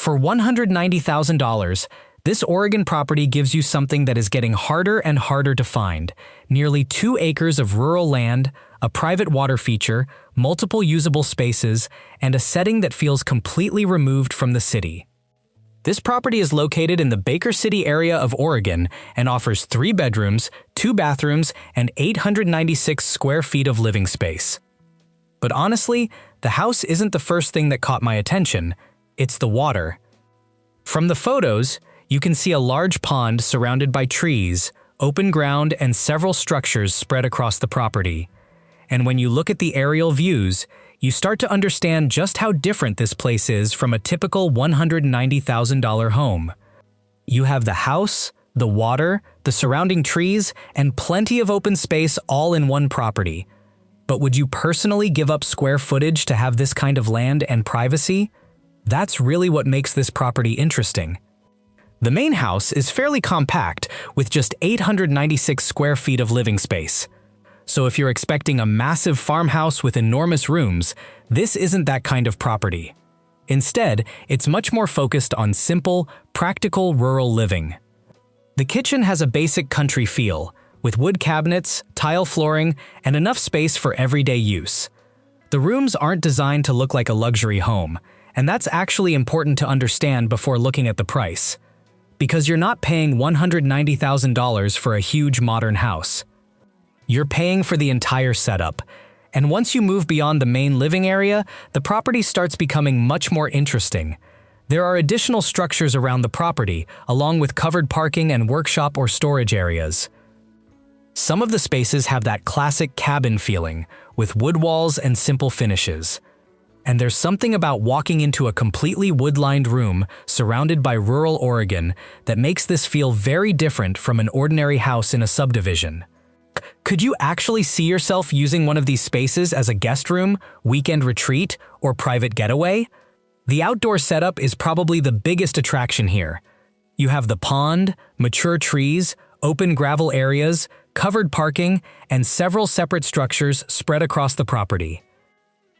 For $190,000, this Oregon property gives you something that is getting harder and harder to find. Nearly 2 acres of rural land, a private water feature, multiple usable spaces, and a setting that feels completely removed from the city. This property is located in the Baker City area of Oregon and offers 3 bedrooms, 2 bathrooms, and 896 square feet of living space. But honestly, the house isn't the first thing that caught my attention. It's the water. From the photos, you can see a large pond surrounded by trees, open ground, and several structures spread across the property. And when you look at the aerial views, you start to understand just how different this place is from a typical $190,000 home. You have the house, the water, the surrounding trees, and plenty of open space all in one property. But would you personally give up square footage to have this kind of land and privacy? That's really what makes this property interesting. The main house is fairly compact, with just 896 square feet of living space. So if you're expecting a massive farmhouse with enormous rooms, this isn't that kind of property. Instead, it's much more focused on simple, practical rural living. The kitchen has a basic country feel, with wood cabinets, tile flooring, and enough space for everyday use. The rooms aren't designed to look like a luxury home, and that's actually important to understand before looking at the price. Because you're not paying $190,000 for a huge modern house. You're paying for the entire setup, and once you move beyond the main living area, the property starts becoming much more interesting. There are additional structures around the property, along with covered parking and workshop or storage areas. Some of the spaces have that classic cabin feeling, with wood walls and simple finishes. And there's something about walking into a completely wood-lined room surrounded by rural Oregon that makes this feel very different from an ordinary house in a subdivision. Could you actually see yourself using one of these spaces as a guest room, weekend retreat, or private getaway? The outdoor setup is probably the biggest attraction here. You have the pond, mature trees, open gravel areas, covered parking, and several separate structures spread across the property.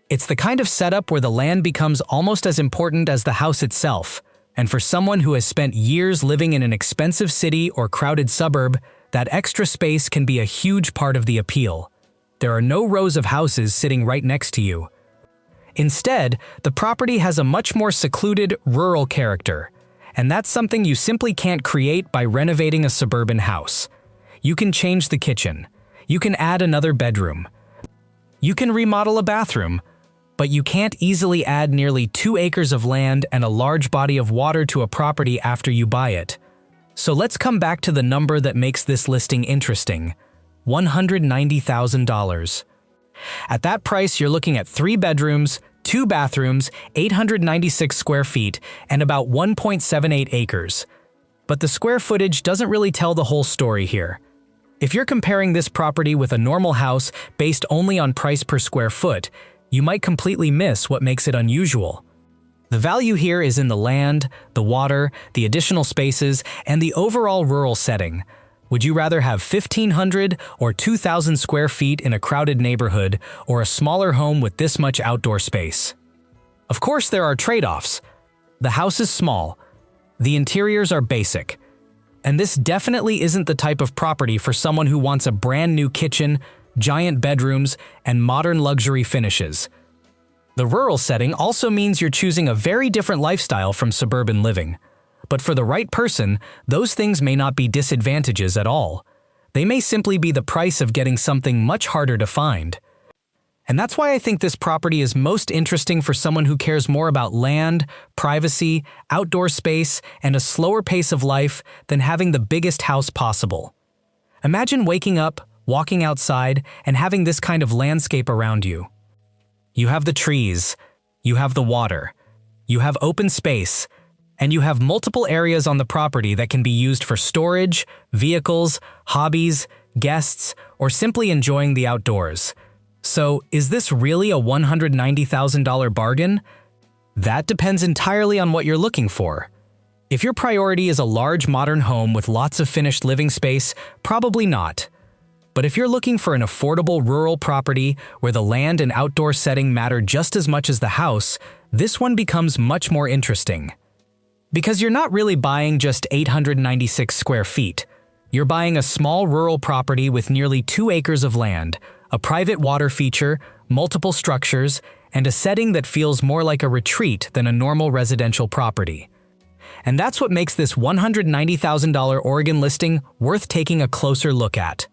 It's the kind of setup where the land becomes almost as important as the house itself, and for someone who has spent years living in an expensive city or crowded suburb, that extra space can be a huge part of the appeal. There are no rows of houses sitting right next to you. Instead, the property has a much more secluded, rural character, and that's something you simply can't create by renovating a suburban house. You can change the kitchen. You can add another bedroom. You can remodel a bathroom. But you can't easily add nearly 2 acres of land and a large body of water to a property after you buy it. So let's come back to the number that makes this listing interesting: $190,000. At that price, you're looking at 3 bedrooms, 2 bathrooms, 896 square feet, and about 1.78 acres. But the square footage doesn't really tell the whole story here. If you're comparing this property with a normal house based only on price per square foot, you might completely miss what makes it unusual. The value here is in the land, the water, the additional spaces, and the overall rural setting. Would you rather have 1,500 or 2,000 square feet in a crowded neighborhood, or a smaller home with this much outdoor space? Of course, there are trade-offs. The house is small. The interiors are basic. And this definitely isn't the type of property for someone who wants a brand new kitchen, giant bedrooms, and modern luxury finishes. The rural setting also means you're choosing a very different lifestyle from suburban living. But for the right person, those things may not be disadvantages at all. They may simply be the price of getting something much harder to find. And that's why I think this property is most interesting for someone who cares more about land, privacy, outdoor space, and a slower pace of life than having the biggest house possible. Imagine waking up, walking outside, and having this kind of landscape around you. You have the trees, you have the water, you have open space, and you have multiple areas on the property that can be used for storage, vehicles, hobbies, guests, or simply enjoying the outdoors. So, is this really a $190,000 bargain? That depends entirely on what you're looking for. If your priority is a large modern home with lots of finished living space, probably not. But if you're looking for an affordable rural property where the land and outdoor setting matter just as much as the house, this one becomes much more interesting. Because you're not really buying just 896 square feet. You're buying a small rural property with nearly 2 acres of land, a private water feature, multiple structures, and a setting that feels more like a retreat than a normal residential property. And that's what makes this $190,000 Oregon listing worth taking a closer look at.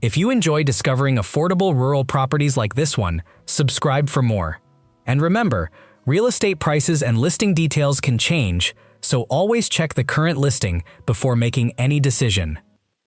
If you enjoy discovering affordable rural properties like this one, subscribe for more. And remember, real estate prices and listing details can change, so always check the current listing before making any decision.